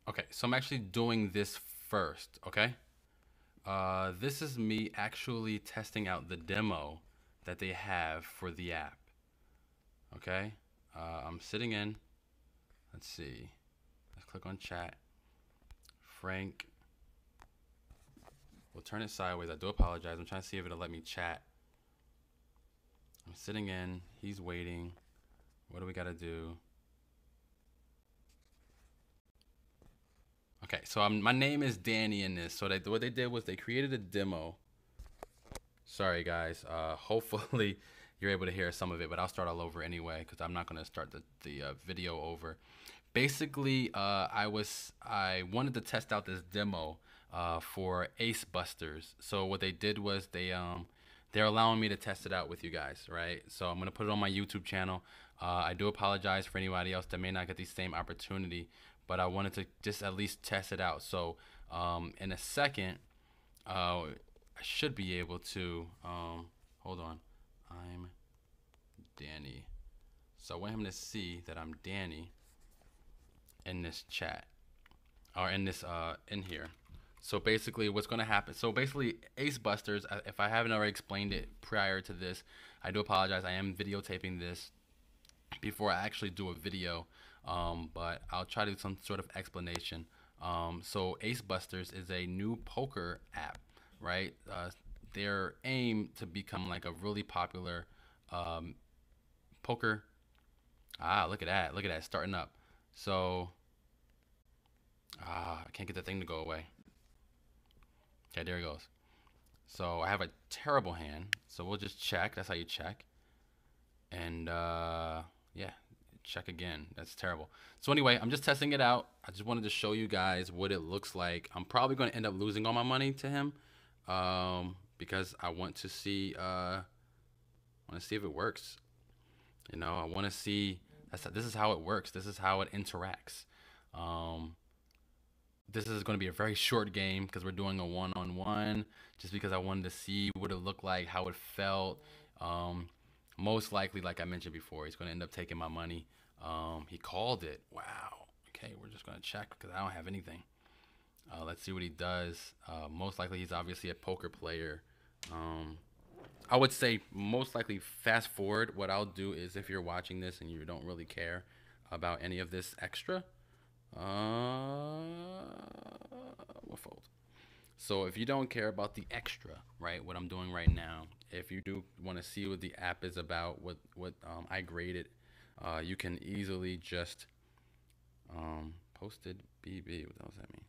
Okay, so I'm actually doing this first, okay? This is me actually testing out the demo that they have for the app, okay? I'm sitting in, let's see, let's click on chat. Frank, we'll turn it sideways. I do apologize. I'm trying to see if it'll let me chat. I'm sitting in, he's waiting. What do we gotta do? Okay, so my name is Danny in this. So what they did was they created a demo. Sorry guys, hopefully you're able to hear some of it, but I'll start all over anyway because I'm not gonna start the video over. Basically, I wanted to test out this demo for AceBusters. So what they did was they're allowing me to test it out with you guys, right? So I'm gonna put it on my YouTube channel. I do apologize for anybody else that may not get the same opportunity, but I wanted to just at least test it out. So in a second, I should be able to, hold on, I'm Danny. So I want him to see that I'm Danny in this chat, or in this, in here. So basically what's gonna happen, so basically AceBusters, if I haven't already explained it prior to this, I do apologize. I am videotaping this before I actually do a video, but I'll try to do some sort of explanation. So AceBusters is a new poker app, right? Their aim to become like a really popular poker. Look at that, starting up. So I can't get the thing to go away. Okay, there it goes. So I have a terrible hand, so we'll just check. That's how you check. And yeah, check again. That's terrible. So anyway, I'm just testing it out. I just wanted to show you guys what it looks like. I'm probably going to end up losing all my money to him because I want to see if it works. You know, I want to see. This is how it works. This is how it interacts. This is going to be a very short game because we're doing a one-on-one. Just because I wanted to see what it looked like, how it felt. Most likely, like I mentioned before, he's going to end up taking my money. He called it. Wow. Okay, we're just going to check because I don't have anything. Let's see what he does. Most likely, he's obviously a poker player. I would say most likely fast forward. What I'll do is if you're watching this and you don't really care about any of this extra, we'll fold. So if you don't care about the extra, right, what I'm doing right now, if you do want to see what the app is about, what I graded, you can easily just posted BB. What the hell does that mean?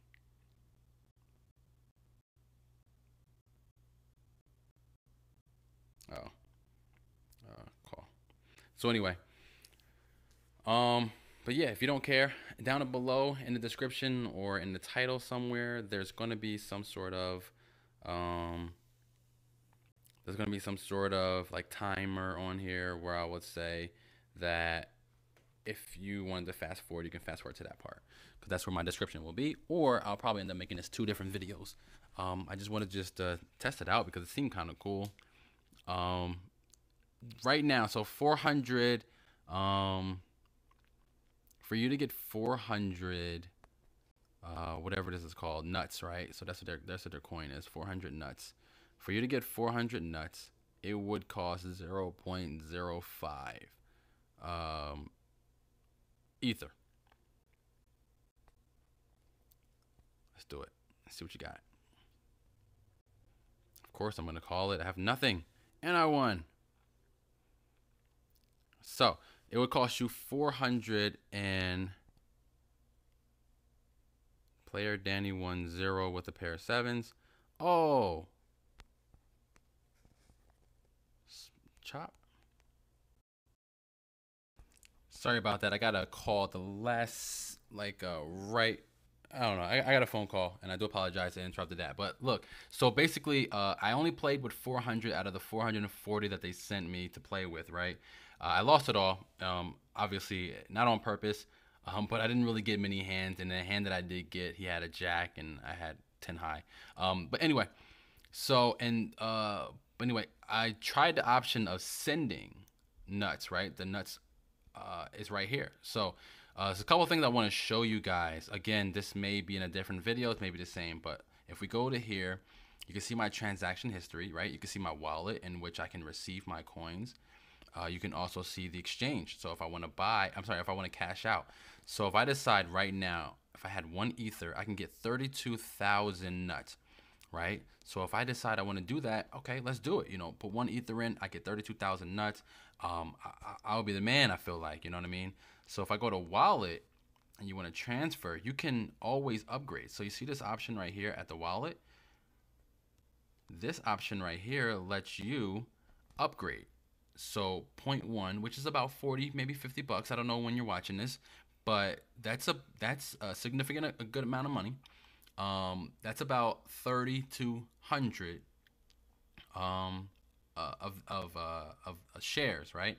Call. So anyway, but yeah, if you don't care, down below in the description or in the title somewhere, there's going to be some sort of like timer on here where I would say that if you wanted to fast forward, you can fast forward to that part because that's where my description will be. Or I'll probably end up making this 2 different videos. I just want to test it out because it seemed kind of cool. Right now, so 400. For you to get 400, whatever this is called, nuts, right? So that's what their coin is, 400 nuts. For you to get 400 nuts, it would cost 0.05 Ether. Let's do it. Let's see what you got. Of course, I'm going to call it. I have nothing, and I won. So it would cost you 400 and player Danny 1-0 with a pair of 7s. Oh, chop. Sorry about that. I got a call at the last, like, right. I don't know. I got a phone call, and I do apologize I interrupted that. But look, so basically, I only played with 400 out of the 440 that they sent me to play with, right? I lost it all, obviously, not on purpose, but I didn't really get many hands. And the hand that I did get, he had a jack, and I had 10 high. But anyway, I tried the option of sending nuts, right? The nuts is right here. So There's a couple of things I want to show you guys. Again, this may be in a different video, it may be the same, but if we go to here, you can see my transaction history, right? You can see my wallet in which I can receive my coins. You can also see the exchange. So if I want to buy, if I want to cash out. So if I decide right now, if I had 1 Ether, I can get 32,000 nuts, right? So if I decide I want to do that, okay, let's do it. You know, put 1 Ether in, I get 32,000 nuts. I'll be the man, I feel like, you know what I mean? So if I go to wallet and you want to transfer, you can always upgrade. So you see this option right here at the wallet? This option right here lets you upgrade. So 0.1, which is about 40, maybe 50 bucks. I don't know when you're watching this, but that's a significant, a good amount of money. That's about 3,200 of shares, right?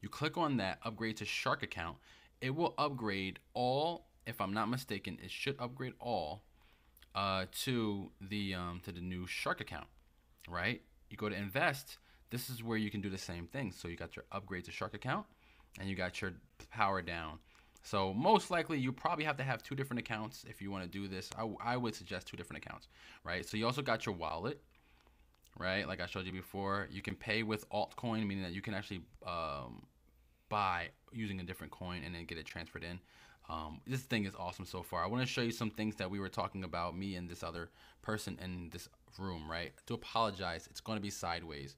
You click on that, upgrade to Shark account. It will upgrade all, if I'm not mistaken, it should upgrade all to the new Shark account, right? You go to invest. This is where you can do the same thing. So you got your upgrade to Shark account and you got your power down. So most likely you probably have to have 2 different accounts if you want to do this. I would suggest 2 different accounts, right? So you also got your wallet, right? Like I showed you before, you can pay with altcoin, meaning that you can actually buy using a different coin and then get it transferred in. This thing is awesome so far. I want to show you some things that we were talking about, me and this other person in this room, right? I do apologize. It's going to be sideways.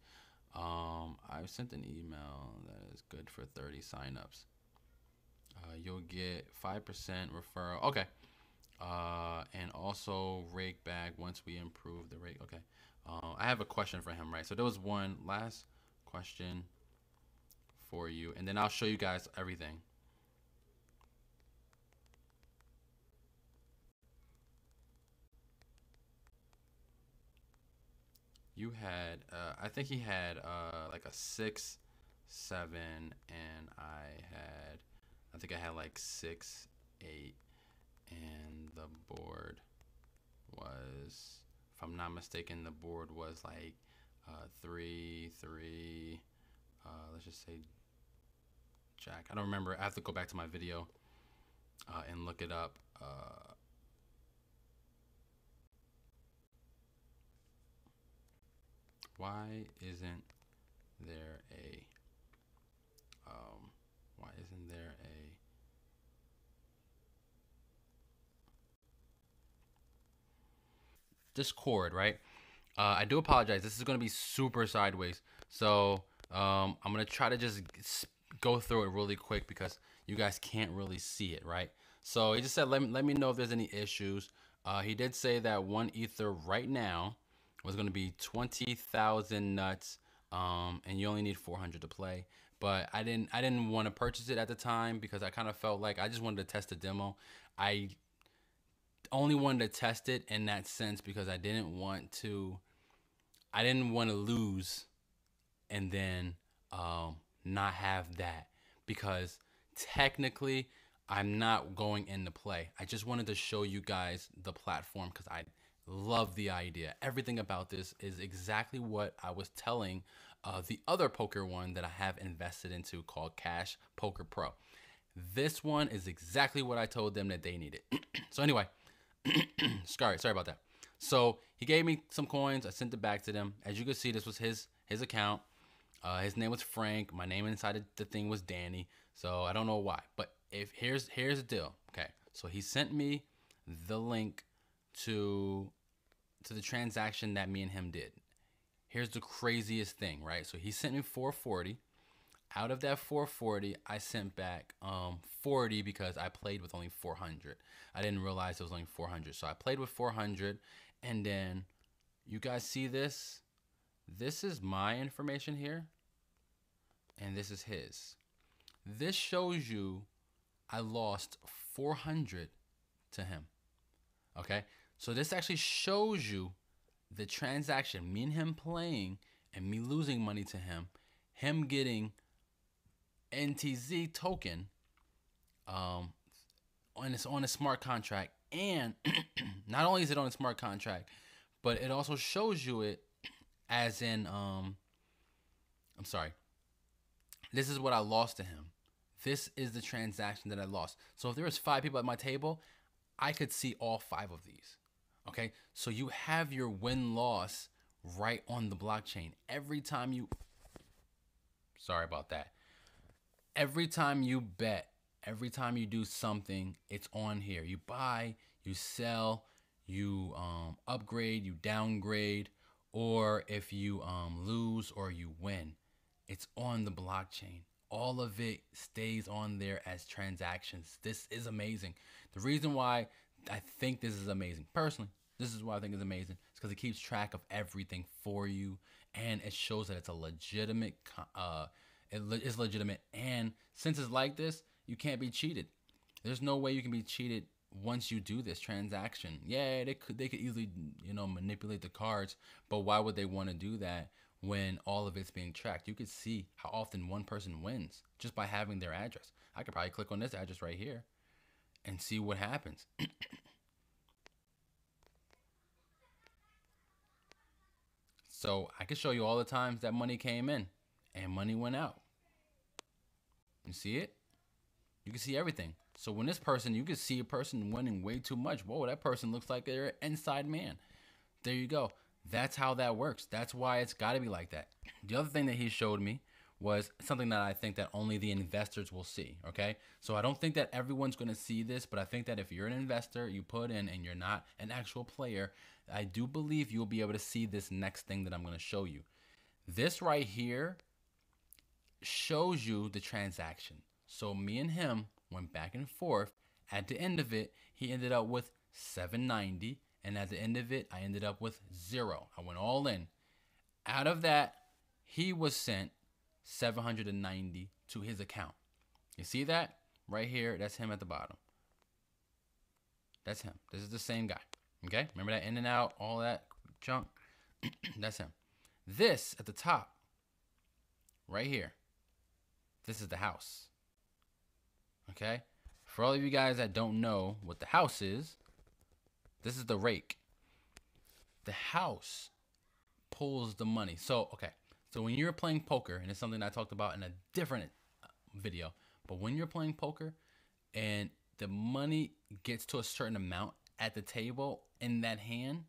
I've sent an email that is good for 30 signups. You'll get 5% referral. Okay. And also rake back once we improve the rate. Okay. I have a question for him, right? So there was one last question for you, and then I'll show you guys everything. You had, I think he had like a 6, 7, and I think I had like 6, 8, and the board was, if I'm not mistaken, the board was like 3, 3. Let's just say Jack. I don't remember. I have to go back to my video and look it up. Why isn't there a Discord, right? I do apologize. This is going to be super sideways. So I'm going to try to just go through it really quick because you guys can't really see it, right? So he just said, let me know if there's any issues. He did say that 1 Ether right now was going to be 20,000 nuts, and you only need 400 to play. But I didn't want to purchase it at the time because I kind of felt like I just wanted to test the demo. I only wanted to test it in that sense because I didn't want to lose and then not have that, because technically I'm not going into play. I just wanted to show you guys the platform because I love the idea. Everything about this is exactly what I was telling the other poker one that I have invested into called Cash Poker Pro. This one is exactly what I told them that they needed. So anyway, sorry about that. So he gave me some coins. I sent it back to them. As you can see, this was his account. His name was Frank. My name inside the thing was Danny. So I don't know why, but if here's the deal. Okay, so he sent me the link to the transaction that me and him did. Here's the craziest thing, right? So he sent me 440. Out of that 440, I sent back 40 because I played with only 400. I didn't realize it was only 400. So I played with 400, and then you guys see this? This is my information here, and this is his. This shows you I lost 400 to him. Okay? So this actually shows you the transaction, me and him playing and me losing money to him getting NTZ token on a smart contract, and not only is it on a smart contract, but it also shows you it as in I'm sorry, this is what I lost to him. This is the transaction that I lost. So if there was 5 people at my table, I could see all 5 of these. Okay, so you have your win-loss right on the blockchain. Every time you, sorry about that. Every time you bet, every time you do something, it's on here. You buy, you sell, you upgrade, you downgrade, or if you lose or you win, it's on the blockchain. All of it stays on there as transactions. This is amazing. The reason why I think this is amazing, personally, this is why I think it's amazing, is because it keeps track of everything for you, and it shows that it's a legitimate, it is legitimate. And since it's like this, you can't be cheated. There's no way you can be cheated once you do this transaction. Yeah, they could easily, manipulate the cards, but why would they want to do that when all of it's being tracked? You could see how often one person wins just by having their address. I could probably click on this address right here and see what happens. So I can show you all the times that money came in and money went out. You see it? You can see everything. So when this person, you can see a person winning way too much. Whoa, that person looks like they're an inside man. There you go. That's how that works. That's why it's got to be like that. The other thing that he showed me was something that I think that only the investors will see, okay? So I don't think that everyone's going to see this, but I think that if you're an investor, you put in and you're not an actual player, I do believe you'll be able to see this next thing that I'm going to show you. This right here shows you the transaction. So me and him went back and forth. At the end of it, he ended up with 790, and at the end of it, I ended up with 0. I went all in. Out of that, he was sent 790 to his account. You see that? Right here, that's him at the bottom. That's him. This is the same guy. Okay? Remember that in and out, all that junk? That's him. This at the top, right here, this is the house. Okay? For all of you guys that don't know what the house is, this is the rake. The house pulls the money. So, okay. So when you're playing poker, and it's something I talked about in a different video, but when you're playing poker and the money gets to a certain amount at the table in that hand,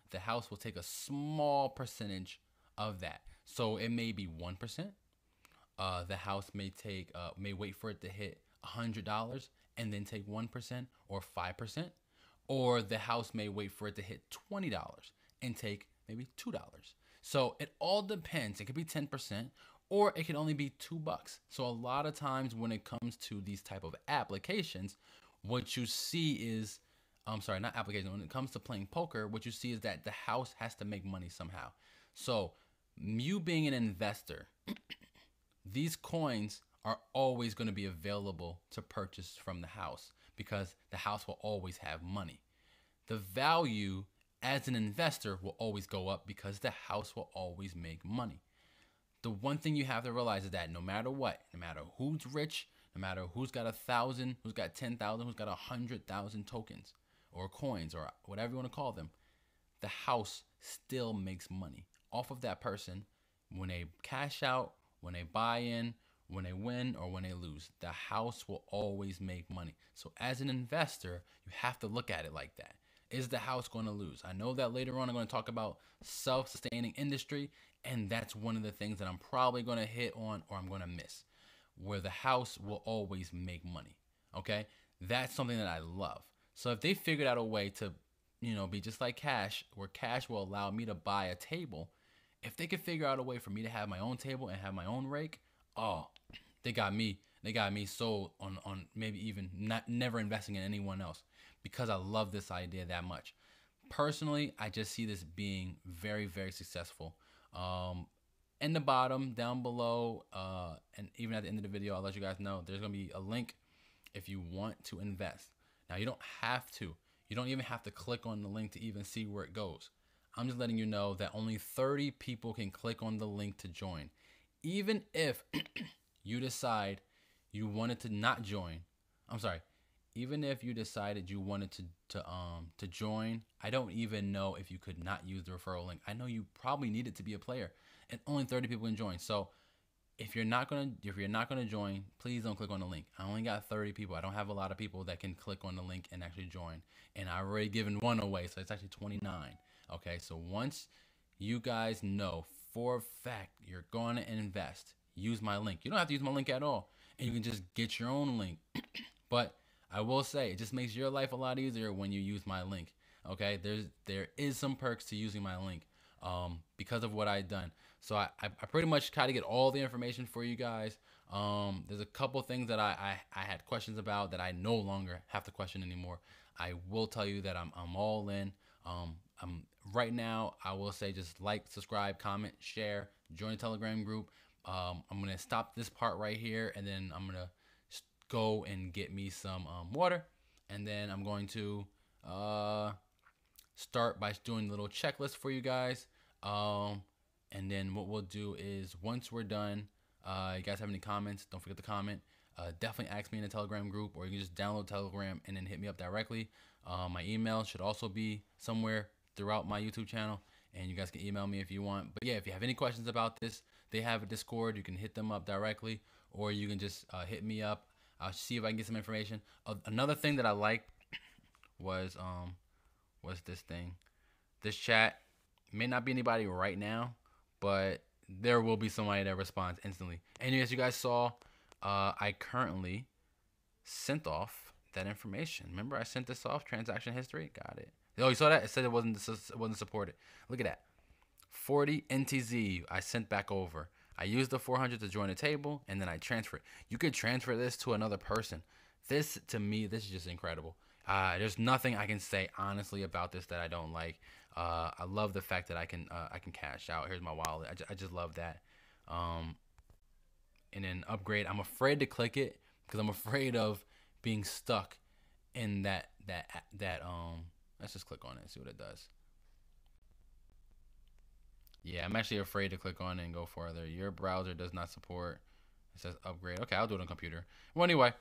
the house will take a small percentage of that. So it may be 1%. The house may wait for it to hit $100 and then take 1% or 5%. Or the house may wait for it to hit $20 and take maybe $2. So it all depends. It could be 10% or it can only be $2. So a lot of times when it comes to these type of applications, what you see is, not application. When it comes to playing poker, what you see is that the house has to make money somehow. So you being an investor, these coins are always going to be available to purchase from the house because the house will always have money. The value as an investor will always go up because the house will always make money. The one thing you have to realize is that no matter what, no matter who's rich, no matter who's got 1,000, who's got 10,000, who's got 100,000 tokens or coins or whatever you want to call them, the house still makes money off of that person when they cash out, when they buy in, when they win, or when they lose. The house will always make money. So as an investor, you have to look at it like that. Is the house going to lose? I know that later on I'm going to talk about self-sustaining industry, and that's one of the things that I'm probably going to hit on or I'm going to miss, where the house will always make money. Okay? That's something that I love. So if they figured out a way to, be just like cash, where cash will allow me to buy a table, if they could figure out a way for me to have my own table and have my own rake, oh, they got me sold on maybe even never investing in anyone else, because I love this idea that much. Personally, I just see this being very, very successful. In the bottom, down below, and even at the end of the video, I'll let you guys know there's going to be a link if you want to invest. Now, you don't have to. You don't even have to click on the link to even see where it goes. I'm just letting you know that only 30 people can click on the link to join. Even if you decide you wanted to not join, even if you decided you wanted to join, I don't even know if you could not use the referral link. I know you probably needed to be a player, and only 30 people can join. So if you're not gonna join, please don't click on the link. I only got 30 people. I don't have a lot of people that can click on the link and actually join. And I already given one away, so it's actually 29. Okay, so once you guys know for a fact you're going to invest, use my link. You don't have to use my link at all, and you can just get your own link. But I will say it just makes your life a lot easier when you use my link. Okay, there is some perks to using my link because of what I've done. So I pretty much try to get all the information for you guys. There's a couple things that I had questions about that I no longer have to question anymore. I will tell you that I'm all in. Right now, I will say just like, subscribe, comment, share, join the Telegram group. I'm gonna stop this part right here, and then I'm gonna go and get me some water, and then I'm going to start by doing a little checklist for you guys. And then what we'll do is once we're done, you guys have any comments, don't forget to comment. Definitely ask me in the Telegram group, or you can just download Telegram and then hit me up directly. My email should also be somewhere throughout my YouTube channel, and you guys can email me if you want. But yeah, if you have any questions about this, they have a Discord. You can hit them up directly, or you can just hit me up. I'll see if I can get some information. Another thing that I liked was this thing. This chat may not be anybody right now, but there will be somebody that responds instantly. And as you guys saw, I currently sent off that information. Remember, I sent this off, transaction history. Got it. Oh, you saw that? It said it wasn't supported. Look at that. 40 NTZ I sent back over. I used the 400 to join the table, and then I transfer it. You could transfer this to another person. This, to me, this is just incredible. There's nothing I can say honestly about this that I don't like. I love the fact that I can cash out. Here's my wallet. I just love that. And then upgrade. I'm afraid to click it because I'm afraid of being stuck in that. Let's just click on it and see what it does. Yeah, I'm actually afraid to click on it and go further. Your browser does not support. It says upgrade. Okay, I'll do it on computer. Well, anyway,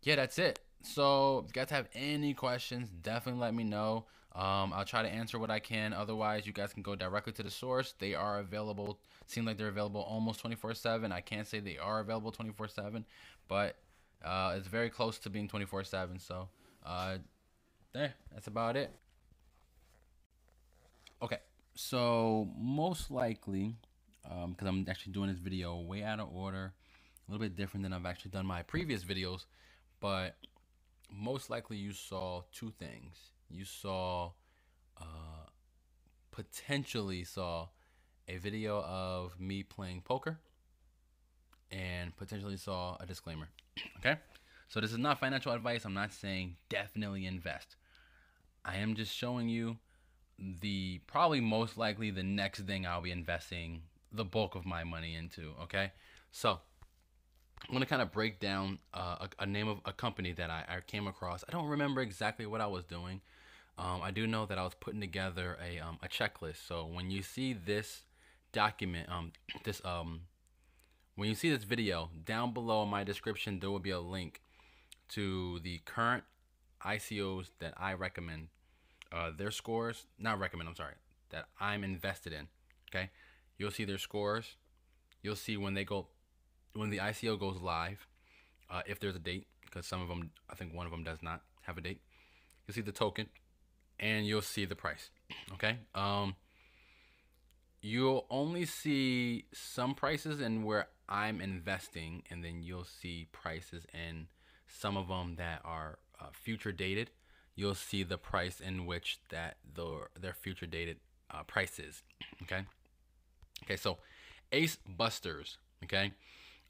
yeah, that's it. So if you guys have any questions, definitely let me know. I'll try to answer what I can. Otherwise, you guys can go directly to the source. They are available. Seem like they're available almost 24/7. I can't say they are available 24/7, but it's very close to being 24/7. So there, that's about it. Okay. So most likely, because I'm actually doing this video way out of order, a little bit different than I've actually done my previous videos, but most likely you saw two things. You saw, potentially saw a video of me playing poker, and potentially saw a disclaimer. Okay? So this is not financial advice. I'm not saying definitely invest. I am just showing you the probably most likely the next thing I'll be investing the bulk of my money into. Okay, so I'm gonna kind of break down a name of a company that I came across. I don't remember exactly what I was doing. I do know that I was putting together a checklist. So when you see this document, when you see this video, down below in my description there will be a link to the current ICOs that I recommend. Their scores, not recommend, I'm sorry, that I'm invested in. Okay, you'll see their scores. You'll see when the ICO goes live, if there's a date, because some of them, I think one of them does not have a date. You'll see the token, and you'll see the price. Okay, you'll only see some prices and where I'm investing, and then you'll see prices in some of them that are future dated. You'll see the price in which that their future dated price is. Okay. Okay. So, AceBusters. Okay.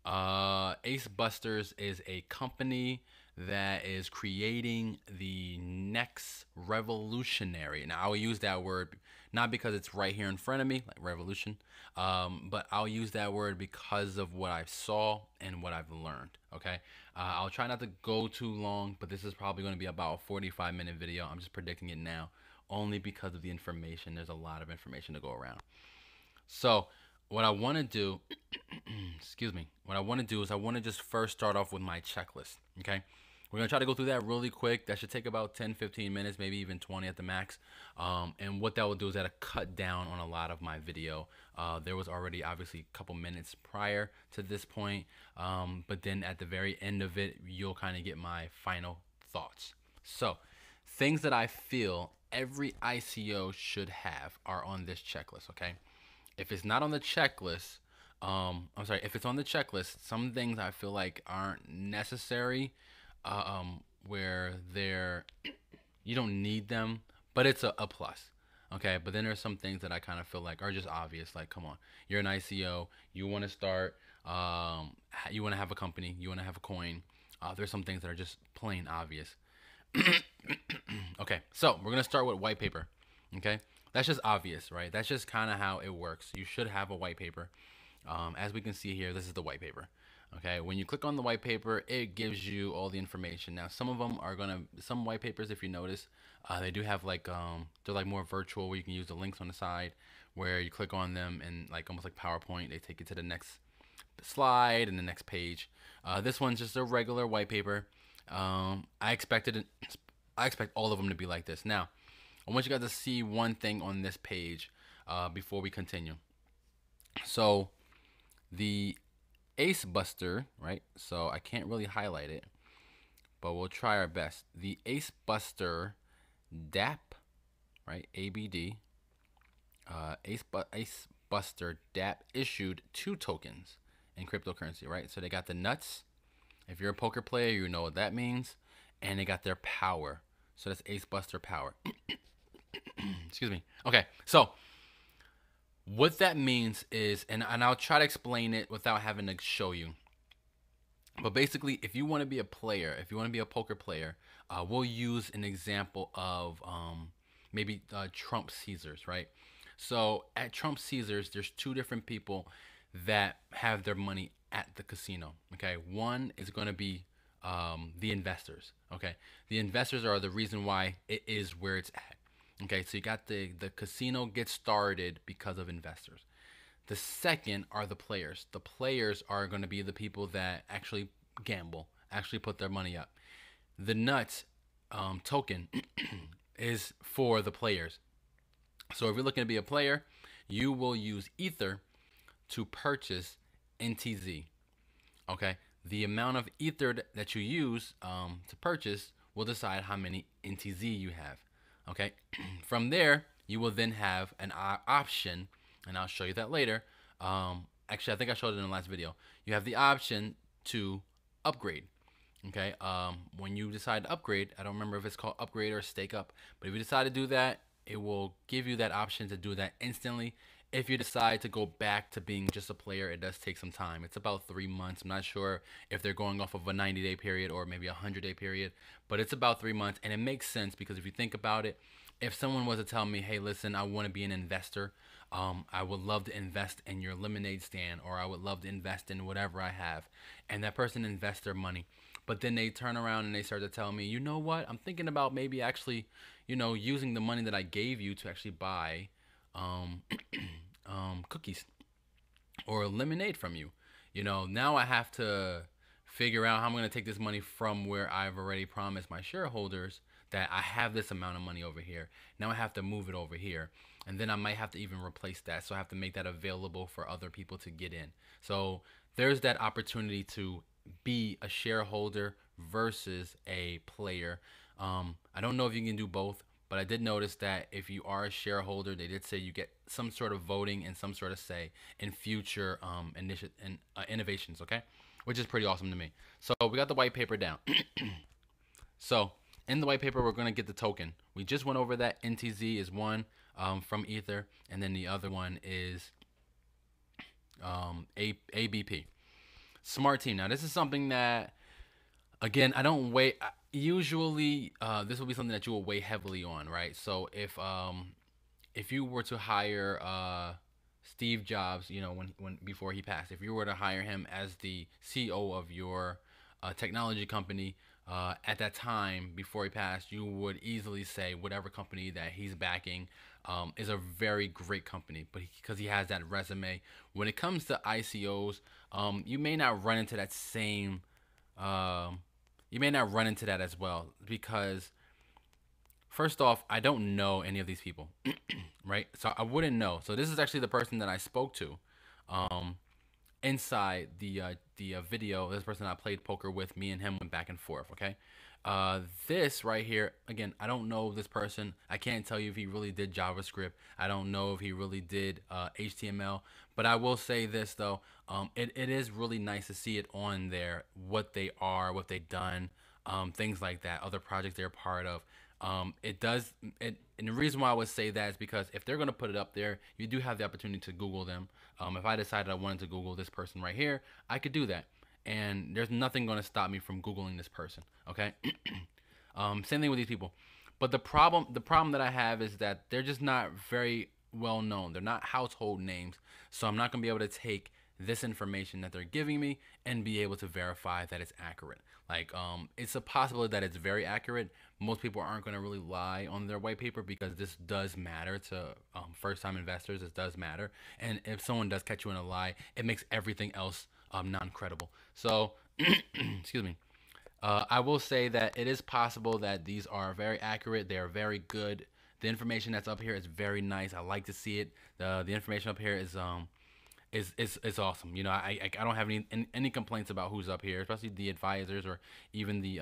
AceBusters is a company that is creating the next revolutionary. Now, I'll use that word not because it's right here in front of me, like revolution, but I'll use that word because of what I saw and what I've learned. Okay, I'll try not to go too long, but this is probably going to be about a 45-minute video. I'm just predicting it now, only because of the information. There's a lot of information to go around. So what I want to do, excuse me, what I want to do is I want to just first start off with my checklist. Okay, We're going to try to go through that really quick. That should take about 10-15 minutes, maybe even 20 at the max. And what that will do is that'll cut down on a lot of my video. There was already obviously a couple minutes prior to this point, but then at the very end of it, you'll kind of get my final thoughts. So things that I feel every ICO should have are on this checklist, okay? If it's not on the checklist, if it's on the checklist, some things I feel like aren't necessary, where you don't need them, but it's a plus. Okay, but then there's some things that I kind of feel like are just obvious. Like, come on, you're an ICO, you want to start, you want to have a company, you want to have a coin. There's some things that are just plain obvious. Okay, so we're gonna start with white paper. Okay, that's just obvious, right? That's just kind of how it works. You should have a white paper. As we can see here, this is the white paper. Okay, when you click on the white paper, it gives you all the information. Now, some of them are some white papers, if you notice, they do have like, they're like more virtual, where you can use the links on the side, where you click on them and like almost like PowerPoint, they take you to the next slide and the next page. This one's just a regular white paper. I expect all of them to be like this. Now, I want you guys to see one thing on this page before we continue. So the AceBuster, right? So I can't really highlight it, but we'll try our best. The AceBuster DApp, right? ABD. AceBuster DApp issued 2 tokens in cryptocurrency, right? So they got the nuts. If you're a poker player, you know what that means. And they got their power. So that's AceBuster power. Excuse me. Okay, so what that means is, and I'll try to explain it without having to show you. But basically, if you want to be a player, if you want to be a poker player, we'll use an example of maybe Trump Caesars, right? So at Trump Caesars, there's 2 different people that have their money at the casino. Okay, one is going to be the investors. Okay, the investors are the reason why it is where it's at. Okay, so you got the casino gets started because of investors. The second are the players. The players are going to be the people that actually gamble, actually put their money up. The nuts token is for the players. So if you're looking to be a player, you will use Ether to purchase NTZ. Okay, the amount of Ether that you use to purchase will decide how many NTZ you have. Okay, from there, you will then have an option, and I'll show you that later. Actually, I think I showed it in the last video. You have the option to upgrade. Okay, when you decide to upgrade, I don't remember if it's called upgrade or stake up, but if you decide to do that, it will give you that option to do that instantly. If you decide to go back to being just a player, it does take some time. It's about 3 months. I'm not sure if they're going off of a 90-day period or maybe a 100-day period, but it's about 3 months. And it makes sense because if you think about it, if someone was to tell me, hey, listen, I want to be an investor, I would love to invest in your lemonade stand, or I would love to invest in whatever I have, and that person invests their money, but then they turn around and they start to tell me, you know what, I'm thinking about maybe actually, using the money that I gave you to actually buy cookies or lemonade from you. Now I have to figure out how I'm going to take this money from where I've already promised my shareholders that I have this amount of money over here. Now I have to move it over here. And then I might have to even replace that. So I have to make that available for other people to get in. So there's that opportunity to be a shareholder versus a player. I don't know if you can do both, but I did notice that if you are a shareholder, they did say you get some sort of voting and some sort of say in future innovations, okay? Which is pretty awesome to me. So we got the white paper down. So in the white paper, we're going to get the token. We just went over that. NTZ is one from Ether, and then the other one is ABP. Smart team. Now, this is something that, again, I don't weigh. Usually, this will be something that you will weigh heavily on, right? So if you were to hire Steve Jobs, when before he passed, if you were to hire him as the CEO of your technology company at that time before he passed, you would easily say whatever company that he's backing is a very great company, but because he has that resume. When it comes to ICOs, you may not run into that same you may not run into that as well, because first off, I don't know any of these people, right? So I wouldn't know. So this is actually the person that I spoke to, um, inside the video. This person I played poker with, me and him went back and forth. Okay, this right here, again, I don't know this person. I can't tell you if he really did JavaScript. I don't know if he really did HTML. But I will say this though, it is really nice to see it on there, what they are, what they've done, things like that, other projects they're a part of. It does it, and the reason why I would say that is because if they're going to put it up there, you do have the opportunity to Google them. If I decided I wanted to Google this person right here, I could do that, and there's nothing going to stop me from Googling this person. Okay. Same thing with these people, but the problem that I have is that they're just not very well known. They're not household names, so I'm not going to be able to take this information that they're giving me and be able to verify that it's accurate. Like, it's a possibility that it's very accurate. Most people aren't going to really lie on their white paper, because this does matter to first-time investors. This does matter, and if someone does catch you in a lie, it makes everything else non-credible. So, excuse me. I will say that it is possible that these are very accurate. They are very good. The information that's up here is very nice. I like to see it. The information up here is awesome. You know, I don't have any complaints about who's up here, especially the advisors or even the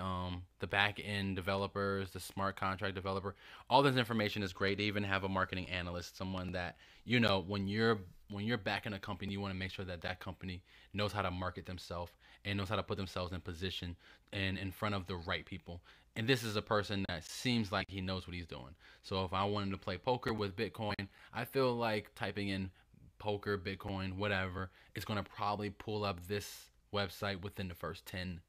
back end developers, the smart contract developer. All this information is great. They even have a marketing analyst, someone that, you know, when you're backing a company, you want to make sure that that company knows how to market themselves and knows how to put themselves in position and in front of the right people. And this is a person that seems like he knows what he's doing. So if I wanted to play poker with Bitcoin, I feel like typing in poker, Bitcoin, whatever, it's going to probably pull up this website within the first 10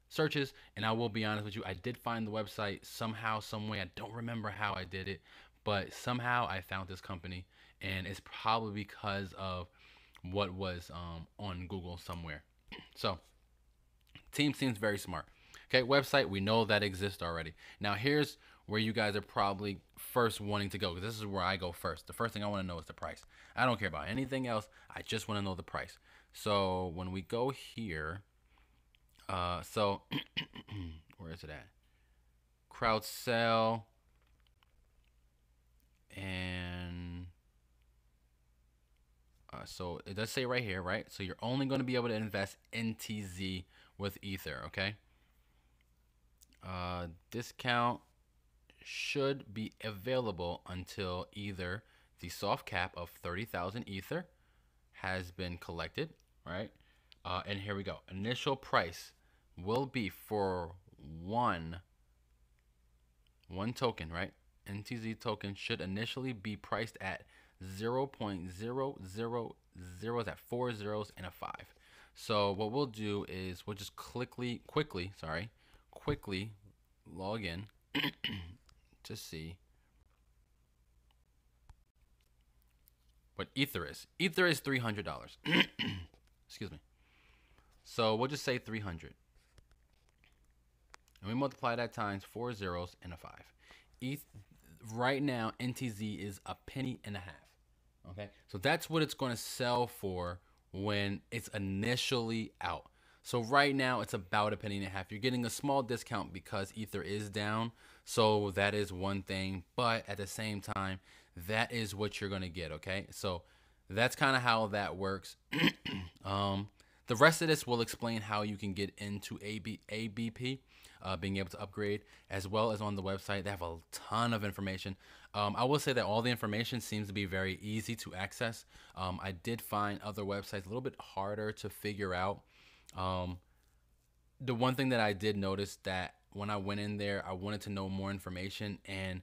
searches. And I will be honest with you, I did find the website somehow, some way. I don't remember how I did it, but somehow I found this company, and it's probably because of what was on Google somewhere. So, team seems very smart. Okay, website, we know that exists already. Now, here's where you guys are probably first wanting to go, because this is where I go first. The first thing I want to know is the price. I don't care about anything else. I just want to know the price. So when we go here, so where is it at? Crowd sell, and so it does say right here, right? So you're only going to be able to invest NTZ with Ether, okay? Discount should be available until either the soft cap of 30,000 Ether has been collected, right? And here we go. Initial price will be for one token, right? NTZ token should initially be priced at 0.000, is at 4 zeros and a 5. So what we'll do is we'll just quickly log in to see what Ether is. Ether is $300. Excuse me. So we'll just say 300. And we multiply that times 4 zeros and a 5. Right now, NTZ is a penny and a half. Okay, so that's what it's going to sell for when it's initially out. So right now it's about a penny and a half. You're getting a small discount because Ether is down. So that is one thing, but at the same time, that is what you're going to get. Okay, so that's kind of how that works. The rest of this will explain how you can get into ABP, being able to upgrade, as well as on the website. They have a ton of information. I will say that all the information seems to be very easy to access. I did find other websites a little bit harder to figure out. The one thing that I did notice, that when I went in there, I wanted to know more information, and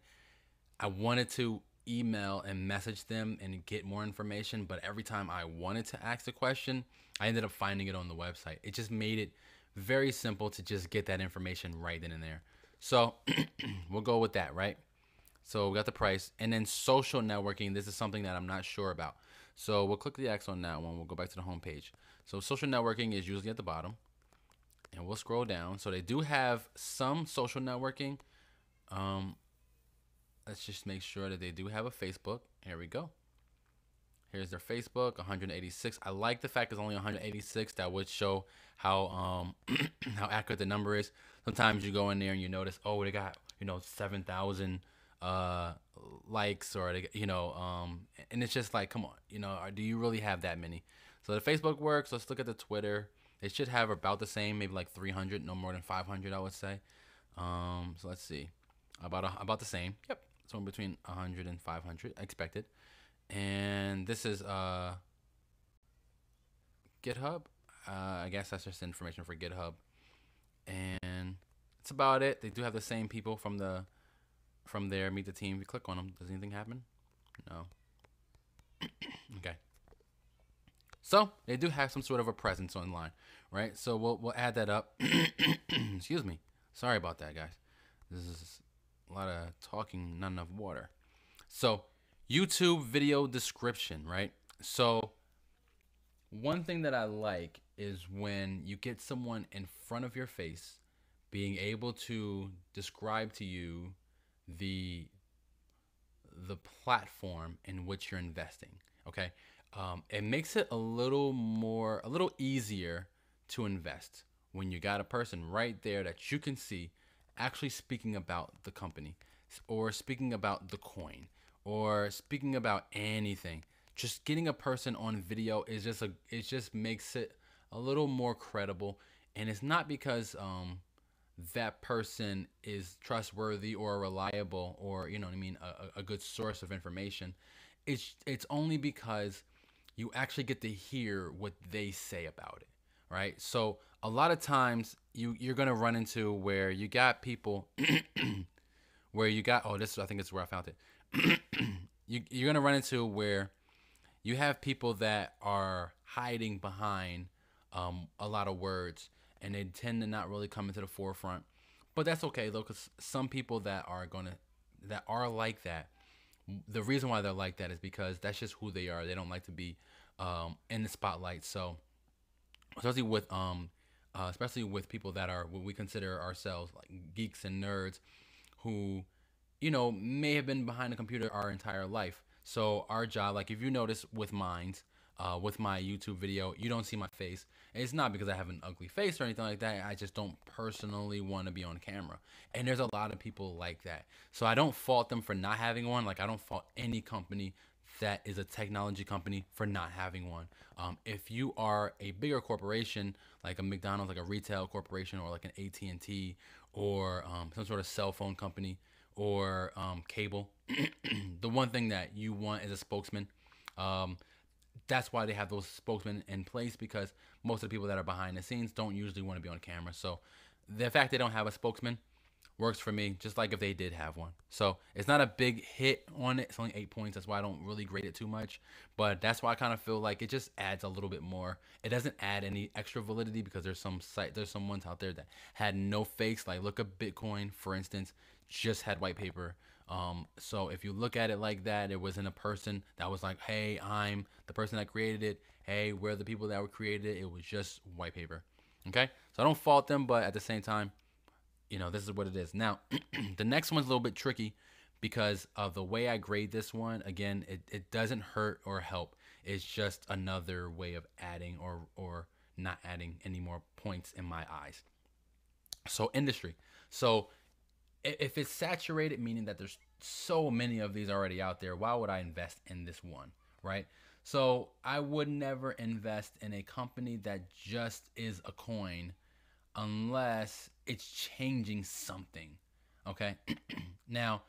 I wanted to email and message them and get more information, but every time I wanted to ask a question, I ended up finding it on the website. It just made it very simple to just get that information right then and there. So we'll go with that, right? So we got the price, and then social networking. This is something that I'm not sure about. So we'll click the X on that one. We'll go back to the home page. So social networking is usually at the bottom, and we'll scroll down. So they do have some social networking. Let's just make sure that they do have a Facebook. Here we go. Here's their Facebook, 186. I like the fact it's only 186. That would show how how accurate the number is. Sometimes you go in there and you notice, oh, they got 7,000 likes, or they, and it's just like, come on, do you really have that many? So the Facebook works. Let's look at the Twitter. They should have about the same, maybe like 300, no more than 500, I would say. So let's see, about the same. Yep, so in between 100 and 500 expected. And this is GitHub. I guess that's just information for GitHub, and that's about it. They do have the same people from there. Meet the team. If you click on them, does anything happen? No. Okay. So they do have some sort of a presence online, right? So we'll add that up. Excuse me. Sorry about that, guys. This is a lot of talking, not enough water. So YouTube video description, right? So one thing that I like is when you get someone in front of your face being able to describe to you the platform in which you're investing. Okay. It makes it a little easier to invest when you got a person right there that you can see actually speaking about the company, or speaking about the coin, or speaking about anything. Just getting a person on video is it just makes it a little more credible. And it's not because that person is trustworthy or reliable, or a good source of information. It's only because you actually get to hear what they say about it, right? So a lot of times you're gonna run into where you got people where you got, I think it's where I found it. You're gonna run into where you have people that are hiding behind a lot of words, and they tend to not really come into the forefront. But that's okay though, because some people that are like that, the reason why they're like that is because that's just who they are. They don't like to be in the spotlight. So especially with people that are what we consider ourselves like geeks and nerds, who may have been behind a computer our entire life. So our job, like if you notice with with my YouTube video, you don't see my face. And it's not because I have an ugly face or anything like that. I just don't personally want to be on camera. And there's a lot of people like that. So I don't fault them for not having one. Like I don't fault any company that is a technology company for not having one. If you are a bigger corporation, like a McDonald's, like a retail corporation, or like an AT&T, or some sort of cell phone company, or cable, the one thing that you want is a spokesman. That's why they have those spokesmen in place, because most of the people that are behind the scenes don't usually want to be on camera. So the fact they don't have a spokesman works for me, just like if they did have one. So it's not a big hit on it. It's only 8 points. That's why I don't really grade it too much. But that's why I kind of feel like it just adds a little bit more. It doesn't add any extra validity, because there's some ones out there that had no fakes. Like look at Bitcoin, for instance, just had white paper. So if you look at it like that, it wasn't a person that was like, hey, I'm the person that created it. Hey, we're the people that were created it. It was just white paper. Okay. So I don't fault them, but at the same time, this is what it is. Now, the next one's a little bit tricky because of the way I grade this one. Again, it doesn't hurt or help. It's just another way of adding or not adding any more points in my eyes. So industry. So if it's saturated, meaning that there's so many of these already out there, why would I invest in this one, right? So I would never invest in a company that just is a coin unless it's changing something, okay? Now,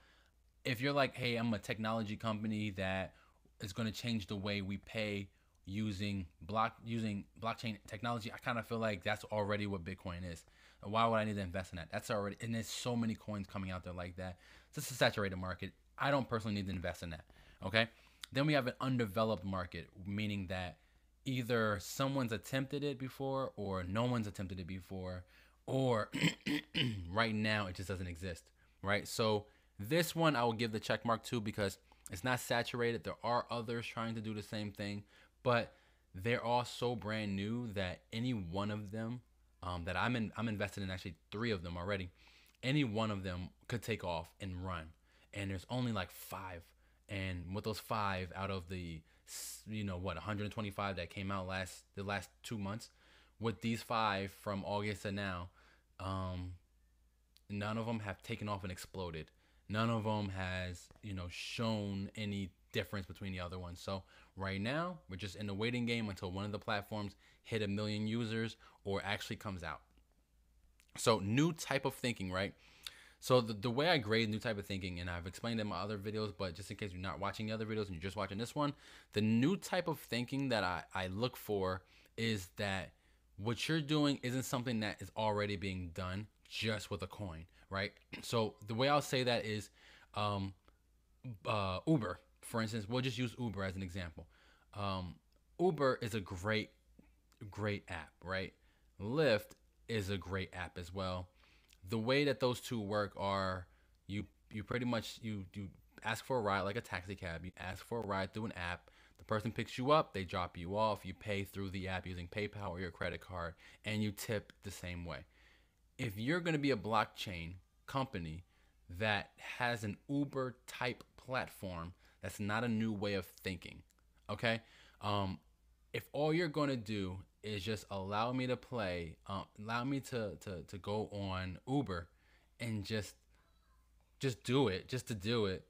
if you're like, hey, I'm a technology company that is going to change the way we pay using blockchain technology, I kind of feel like that's already what Bitcoin is. Why would I need to invest in that? That's already, and there's so many coins coming out there like that. It's just a saturated market. I don't personally need to invest in that, okay? Then we have an undeveloped market, meaning that either someone's attempted it before, or no one's attempted it before, or right now it just doesn't exist, right? So this one I will give the check mark to, because it's not saturated. There are others trying to do the same thing, but they're all so brand new that any one of them that I'm invested in, actually 3 of them already, any one of them could take off and run. And there's only like 5 And with those 5 out of the, 125 that came out the last 2 months, with these 5 from August to now, none of them have taken off and exploded. None of them has, shown any difference between the other ones. So right now, we're just in the waiting game until one of the platforms hit 1 million users or actually comes out. So new type of thinking, right? So the way I grade new type of thinking, and I've explained in my other videos, but just in case you're not watching the other videos and you're just watching this one, the new type of thinking that I look for is that what you're doing isn't something that is already being done just with a coin, right? So the way I'll say that is Uber, for instance. We'll just use Uber as an example. Uber is a great app, right? Lyft is a great app as well. The way that those two work are you pretty much you ask for a ride like a taxi cab. You ask for a ride through an app. The person picks you up, they drop you off, you pay through the app using PayPal or your credit card, and you tip the same way. If you're going to be a blockchain company that has an Uber type platform, that's not a new way of thinking. Okay? If all you're going to do is just allow me to play, allow me to go on Uber and just do it, just to do it,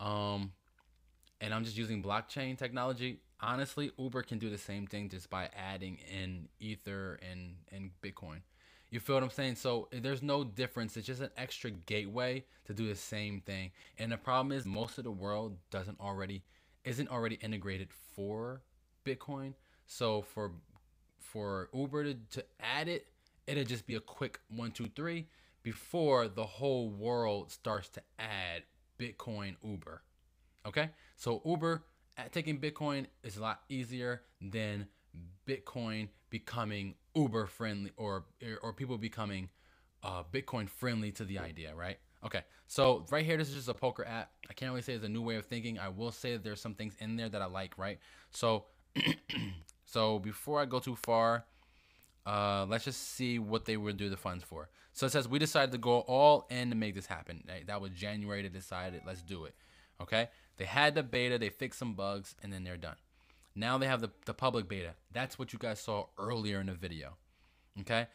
and I'm just using blockchain technology, honestly, Uber can do the same thing just by adding in Ether and Bitcoin. You feel what I'm saying? So there's no difference. It's just an extra gateway to do the same thing. And the problem is most of the world isn't already integrated for Bitcoin. So for Uber to add it, it'll just be a quick 1, 2, 3 before the whole world starts to add Bitcoin Uber. Okay? So Uber taking Bitcoin is a lot easier than Bitcoin becoming Uber friendly or people becoming Bitcoin friendly to the idea, right? Okay, so right here, this is just a poker app. I can't really say it's a new way of thinking. I will say that there's some things in there that I like, right? So, so before I go too far, let's just see what they would do the funds for. So it says we decided to go all in to make this happen. That was January. They decided, let's do it. Okay, they had the beta, they fixed some bugs, and then they're done. Now they have the public beta. That's what you guys saw earlier in the video. Okay,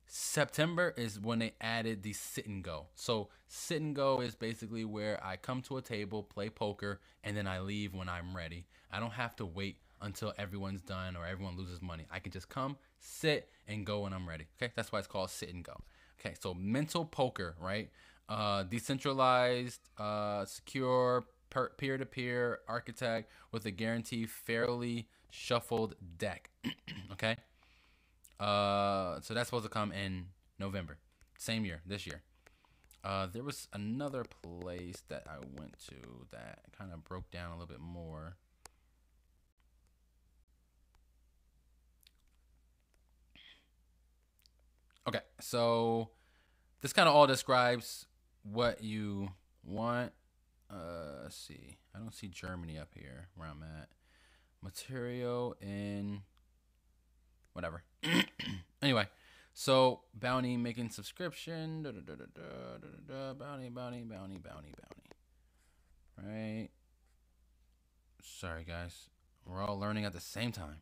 September is when they added the sit and go. So sit and go is basically where I come to a table, play poker, and then I leave when I'm ready. I don't have to wait until everyone's done or everyone loses money. I can just come, sit, and go when I'm ready. Okay, that's why it's called sit and go. Okay, so mental poker, right? Decentralized, secure, peer-to-peer architect with a guaranteed fairly shuffled deck. Okay, so that's supposed to come in November, same year, this year. There was another place that I went to that kind of broke down a little bit more. Okay, so this kind of all describes what you want. Let's see. I don't see Germany up here where I'm at. Material in whatever. Anyway, so bounty making subscription. Bounty. Right. Sorry, guys. We're all learning at the same time.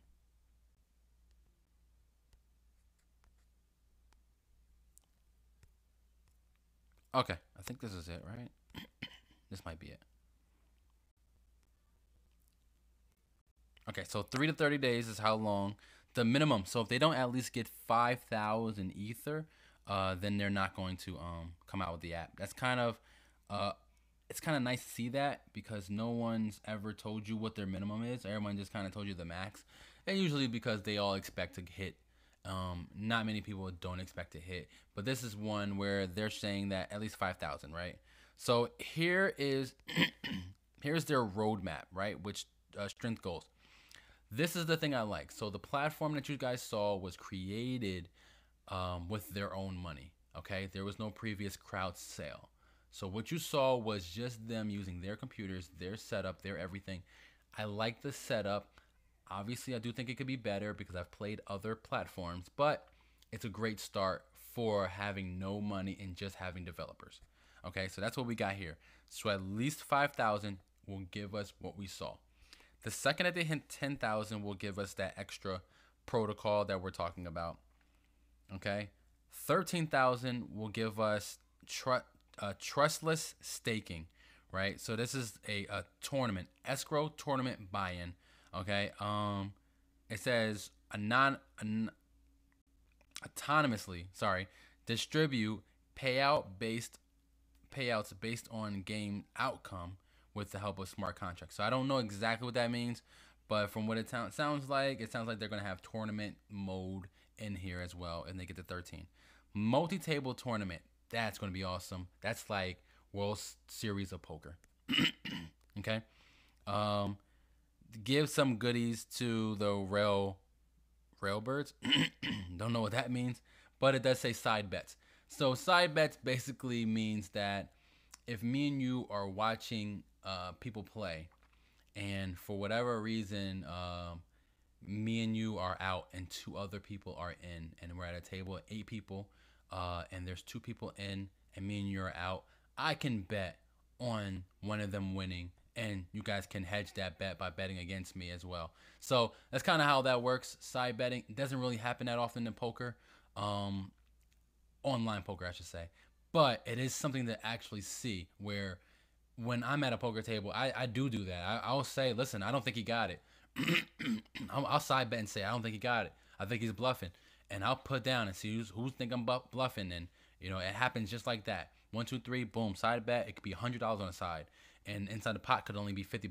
Okay, I think this is it, right? This might be it. Okay, so 3 to 30 days is how long the minimum. So if they don't at least get 5,000 Ether, then they're not going to come out with the app. That's kind of it's kind of nice to see that because no one's ever told you what their minimum is. Everyone just kind of told you the max, and usually because they all expect to hit. Not many people don't expect to hit, but this is one where they're saying that at least 5,000, right? So here is here's their roadmap, right? Which strength goals. This is the thing I like. So the platform that you guys saw was created with their own money. Okay, there was no previous crowd sale. So what you saw was just them using their computers, their setup, their everything. I like the setup. Obviously, I do think it could be better because I've played other platforms, but it's a great start for having no money and just having developers. Okay, so that's what we got here. So at least 5,000 will give us what we saw. The second that they hit 10,000 will give us that extra protocol that we're talking about. Okay, 13,000 will give us trustless staking, right? So this is a tournament, escrow tournament buy-in. Okay, it says autonomously, distribute payouts based on game outcome with the help of smart contracts. So I don't know exactly what that means, but from what it sounds like they're going to have tournament mode in here as well, and they get to 13. Multi-table tournament, that's going to be awesome. That's like World Series of Poker. Okay. Give some goodies to the railbirds. Don't know what that means, but it does say side bets. So side bets basically means that if me and you are watching people play, and for whatever reason, me and you are out and 2 other people are in, and we're at a table of 8 people, and there's 2 people in, and me and you are out, I can bet on one of them winning, and you guys can hedge that bet by betting against me as well. So that's kind of how that works. Side betting, it doesn't really happen that often in poker, online poker I should say, but it is something to actually see, where when I'm at a poker table, I do that. I'll say, listen, I don't think he got it. I'll side bet and say, I don't think he got it. I think he's bluffing. And I'll put down and see who's think I'm bluffing. And, you know, it happens just like that. 1, 2, 3, boom, side bet. It could be $100 on the side. And inside the pot could only be $50.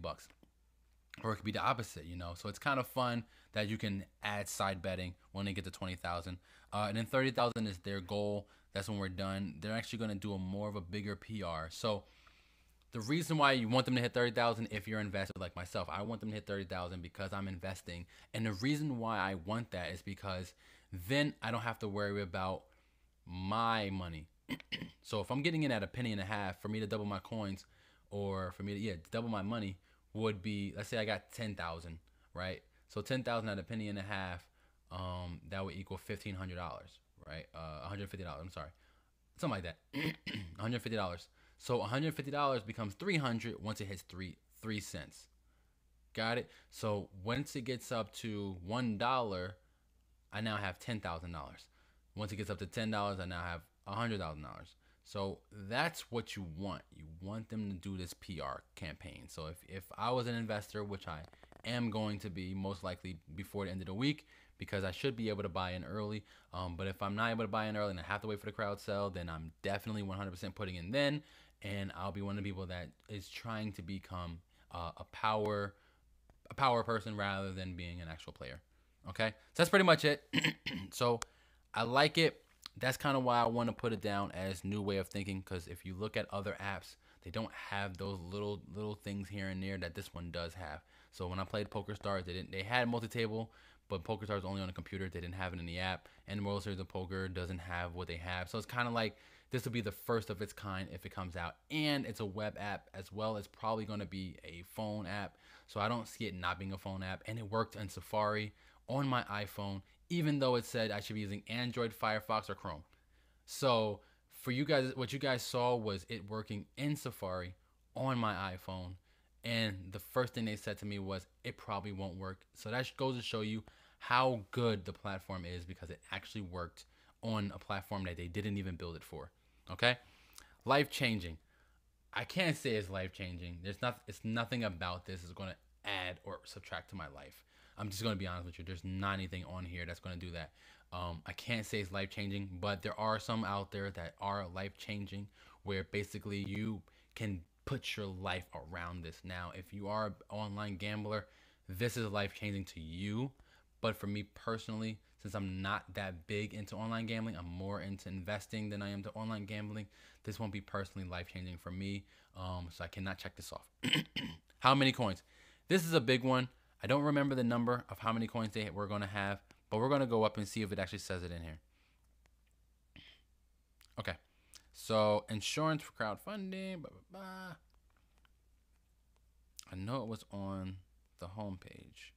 Or it could be the opposite, you know. So it's kind of fun that you can add side betting when they get to 20,000. And then 30,000 is their goal. That's when we're done. They're actually going to do more of a bigger PR. So the reason why you want them to hit 30,000, if you're invested like myself, I want them to hit 30,000 because I'm investing. And the reason why I want that is because then I don't have to worry about my money. So if I'm getting in at $0.015, for me to double my coins, or for me to double my money would be, let's say I got 10,000, right? So 10,000 at $0.015, that would equal $1,500, right? $150. I'm sorry, something like that. $150. So $150 becomes $300 once it hits 3 cents. Got it? So once it gets up to $1, I now have $10,000. Once it gets up to $10, I now have $100,000. So that's what you want. You want them to do this PR campaign. So if I was an investor, which I am going to be most likely before the end of the week, because I should be able to buy in early. But if I'm not able to buy in early and I have to wait for the crowd sale, then I'm definitely 100% putting in then. And I'll be one of the people that is trying to become a power person rather than being an actual player. Okay, so that's pretty much it. So I like it. That's kind of why I want to put it down as new way of thinking, because if you look at other apps, they don't have those little things here and there that this one does have. So when I played PokerStars, they had multi-table, but PokerStars was only on the computer. They didn't have it in the app, and World Series of Poker doesn't have what they have. So it's kind of like this will be the first of its kind if it comes out, and it's a web app as well as probably going to be a phone app. So I don't see it not being a phone app, and it worked in Safari on my iPhone, even though it said I should be using Android, Firefox, or Chrome. So for you guys, what you guys saw was it working in Safari on my iPhone. And the first thing they said to me was it probably won't work. So that goes to show you how good the platform is, because it actually worked on a platform that they didn't even build it for. Okay? Life-changing. I can't say it's life-changing. It's nothing about this is going to add or subtract to my life. I'm just going to be honest with you. There's not anything on here that's going to do that. I can't say it's life-changing, but there are some out there that are life-changing, where basically you can put your life around this. Now, if you are an online gambler, this is life-changing to you. But for me personally, since I'm not that big into online gambling, I'm more into investing than I am to online gambling, this won't be personally life-changing for me. So I cannot check this off. How many coins? This is a big one. I don't remember the number of how many coins we're going to have, but we're going to go up and see if it actually says it in here. Okay. So insurance for crowdfunding, blah, blah, blah. I know it was on the homepage.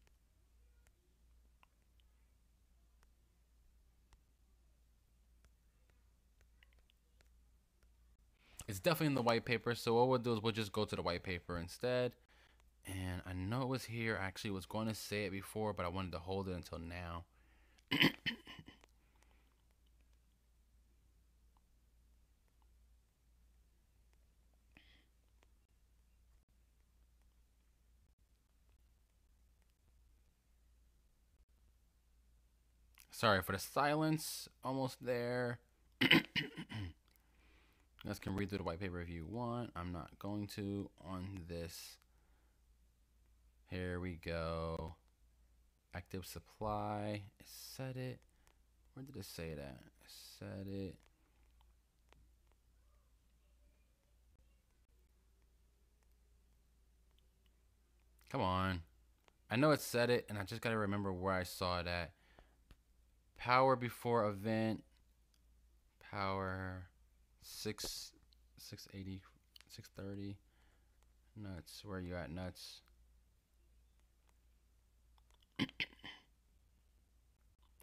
It's definitely in the white paper. So what we'll do is we'll just go to the white paper instead. And I know it was here. I actually was going to say it before, but I wanted to hold it until now. Sorry for the silence. Almost there. You guys can read through the white paper if you want. I'm not going to on this. Here we go. Active supply. It said it. Where did it say that? It said it. Come on. I know it said it, and I just got to remember where I saw it at. Power before event. Power 680, 630. Nuts. Where are you at, nuts?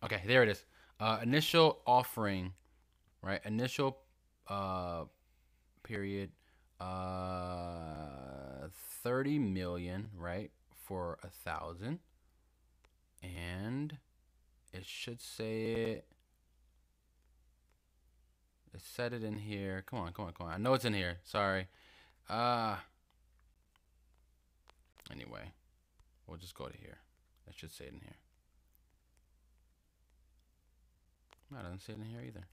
Okay, there it is. Initial offering, right? Initial period 30 million, right? For 1,000. And it should say it. It said it in here. Come on. I know it's in here. Sorry. Anyway, we'll just go to here. It should say it in here. No, it doesn't say it in here either.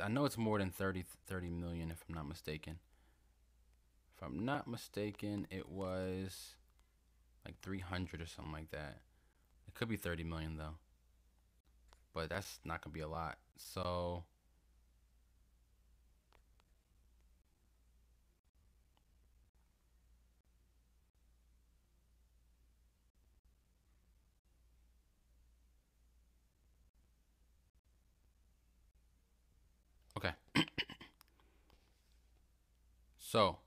I know it's more than 30 million if I'm not mistaken. If I'm not mistaken, it was like 300 or something like that. It could be 30 million though. But that's not going to be a lot. So okay. So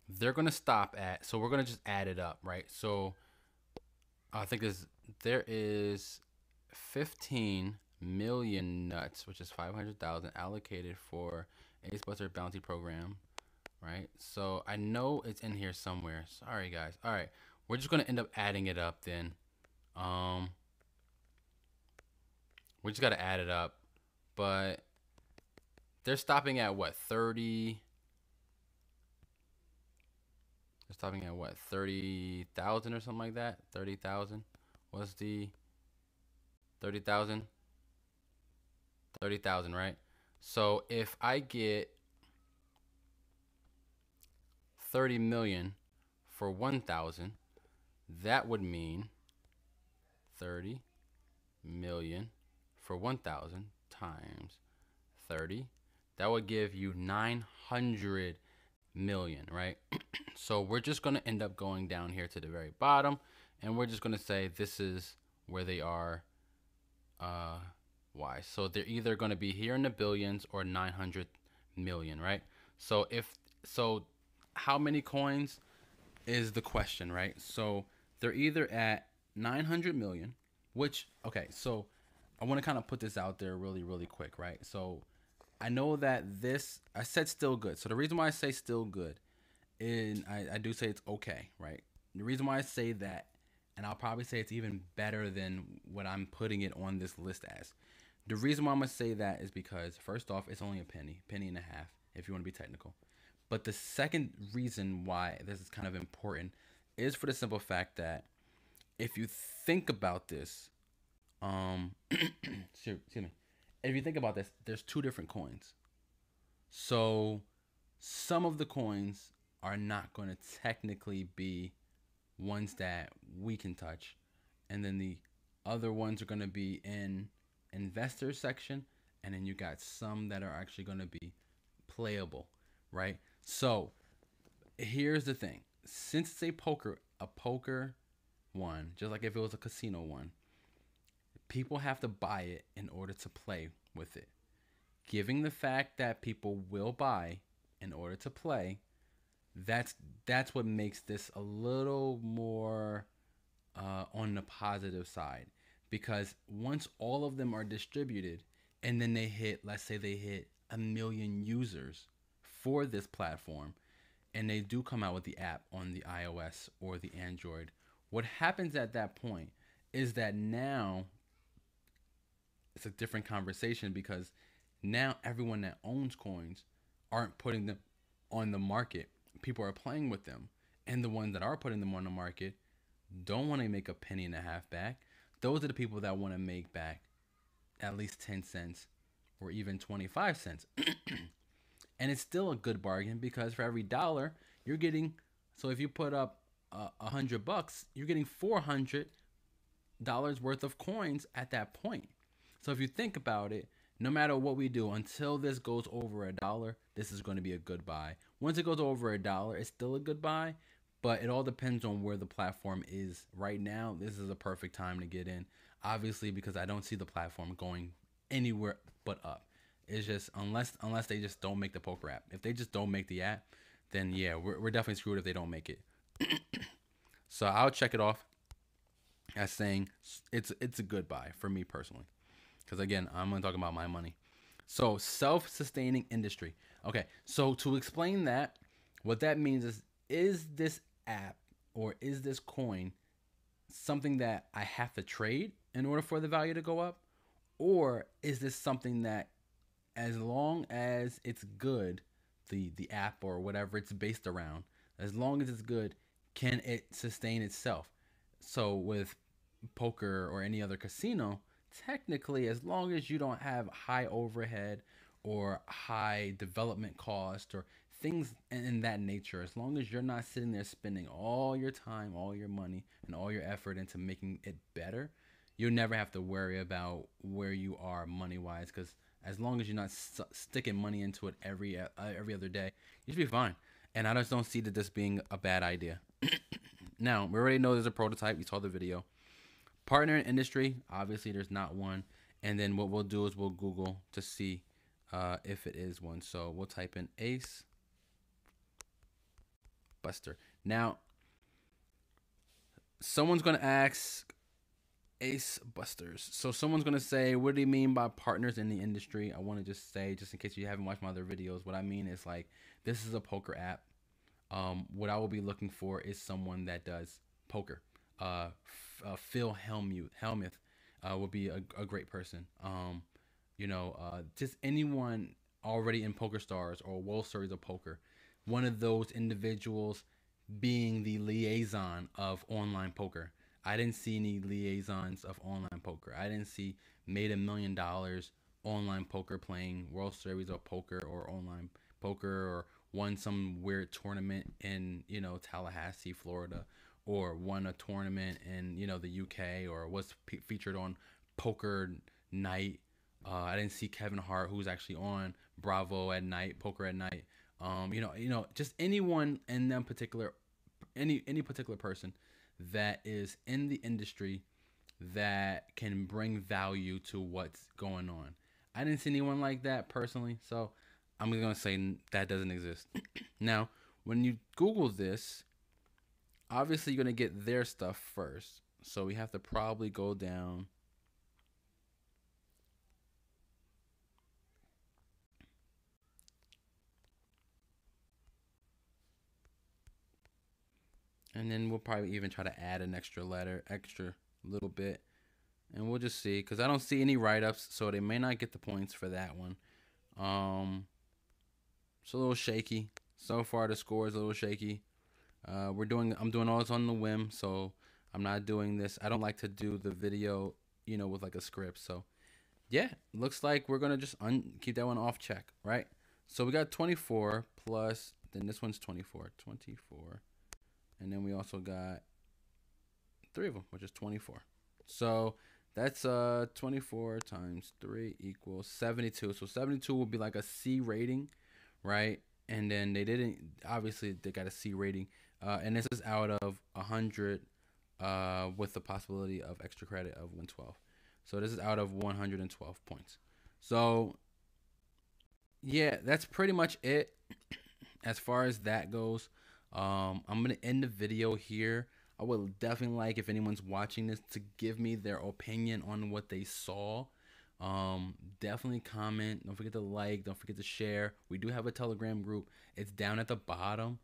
they're going to stop at, so we're going to just add it up, right? So I think there is 15 million nuts, which is 500,000 allocated for AceBusters bounty program, right? So I know it's in here somewhere. Sorry guys. All right, we're just going to end up adding it up then. We just got to add it up, but they're stopping at what, 30? They're stopping at what, 30,000 or something like that? 30,000 was the 30,000? 30,000, right? So if I get 30 million for 1,000, that would mean 30 million for 1,000 times 30. That would give you 900 million, right? So we're just going to end up going down here to the very bottom, and we're just going to say this is where they are. Why? So they're either going to be here in the billions or 900 million, right? So how many coins is the question, right? So they're either at 900 million, which, okay, so I want to kind of put this out there really quick, right? So I know that I said still good. So the reason why I say still good, and I do say it's okay, right? The reason why I say that, and I'll probably say it's even better than what I'm putting it on this list as. The reason why I'm going to say that is because, first off, it's only a penny and a half, if you want to be technical. But the second reason why this is kind of important is for the simple fact that if you think about this, excuse me, if you think about this, there's two different coins. So some of the coins are not going to technically be ones that we can touch, and then the other ones are going to be in investor section, and then you got some that are actually going to be playable, right? So here's the thing: since it's a poker one, just like if it was a casino one, people have to buy it in order to play with it. Given the fact that people will buy in order to play, that's what makes this a little more on the positive side. because once all of them are distributed and then they hit, let's say they hit 1 million users for this platform, and they do come out with the app on the iOS or the Android, what happens at that point is that now it's a different conversation, because now everyone that owns coins aren't putting them on the market. People are playing with them, and the ones that are putting them on the market don't want to make a penny and a half back. Those are the people that want to make back at least 10 cents or even 25 cents. And it's still a good bargain, because for every dollar you're getting, so if you put up $100, you're getting $400 worth of coins at that point. So if you think about it, no matter what we do, until this goes over $1, this is going to be a good buy. Once it goes over $1, it's still a good buy, but it all depends on where the platform is. Right now, this is a perfect time to get in. Obviously, because I don't see the platform going anywhere but up. It's just, unless they just don't make the poker app. If they just don't make the app, then yeah, we're definitely screwed if they don't make it. So I'll check it off as saying it's a good buy for me personally. Because again, I'm going to talk about my money. So self-sustaining industry. Okay, so to explain that, what that means is this app or is this coin something that I have to trade in order for the value to go up? Or is this something that, as long as it's good, the app or whatever it's based around, as long as it's good, can it sustain itself? So with poker or any other casino, technically, as long as you don't have high overhead or high development cost or things in that nature, as long as you're not sitting there spending all your time, all your money, and all your effort into making it better, you'll never have to worry about where you are money wise, because as long as you're not sticking money into it every other day, you should be fine. And I just don't see that this being a bad idea. Now, we already know there's a prototype. You saw the video. Partner in industry, obviously there's not one. And then what we'll do is we'll Google to see if it is one. So we'll type in AceBuster. Now, someone's going to ask AceBusters. So someone's going to say, what do you mean by partners in the industry? I want to just say, just in case you haven't watched my other videos, what I mean is, like, this is a poker app. What I will be looking for is someone that does poker. Phil Hellmuth would be a great person. Just anyone already in PokerStars or World Series of Poker. One of those individuals being the liaison of online poker. I didn't see any liaisons of online poker. I didn't see made $1 million online poker playing World Series of Poker or online poker, or won some weird tournament in, Tallahassee, Florida, or won a tournament in, the UK, or was featured on Poker Night. I didn't see Kevin Hart, who's actually on Bravo at night, Poker at Night. Just anyone in them particular, any particular person that is in the industry that can bring value to what's going on. I didn't see anyone like that personally, so I'm going to say that doesn't exist. Now, when you Google this, obviously you're going to get their stuff first. So we have to probably go down. And then we'll probably even try to add an extra little bit. And we'll just see, because I don't see any write-ups, so they may not get the points for that one. It's a little shaky. So far, the score is a little shaky. I'm doing all this on the whim, so I'm not doing this. I don't like to do the video, with like a script. So, yeah, looks like we're going to just keep that one off check, right? So we got 24 plus, then this one's 24. And then we also got 3 of them, which is 24. So that's 24 times 3 equals 72. So 72 will be like a C rating, right? And then obviously they got a C rating. And this is out of 100 with the possibility of extra credit of 112. So this is out of 112 points. So yeah, that's pretty much it as far as that goes. I'm going to end the video here. I would definitely like, if anyone's watching this, to give me their opinion on what they saw. Definitely comment. Don't forget to like. Don't forget to share. We do have a Telegram group. It's down at the bottom.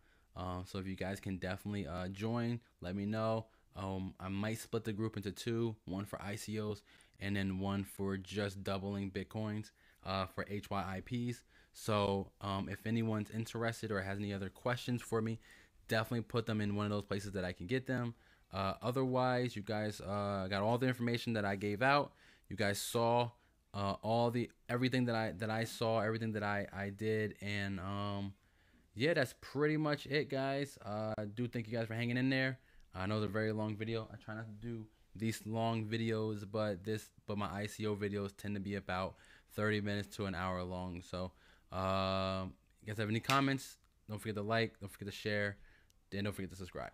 So if you guys can definitely join, let me know. I might split the group into two, one for ICOs and then one for just doubling Bitcoins for HYIPs. So if anyone's interested or has any other questions for me, definitely put them in one of those places that I can get them. Otherwise, you guys got all the information that I gave out. You guys saw everything that I saw, everything that I did, and yeah, that's pretty much it, guys. I do thank you guys for hanging in there. I know it's a very long video. I try not to do these long videos, but my ICO videos tend to be about 30 minutes to an hour long. So, you guys have any comments? Don't forget to like, don't forget to share, and don't forget to subscribe.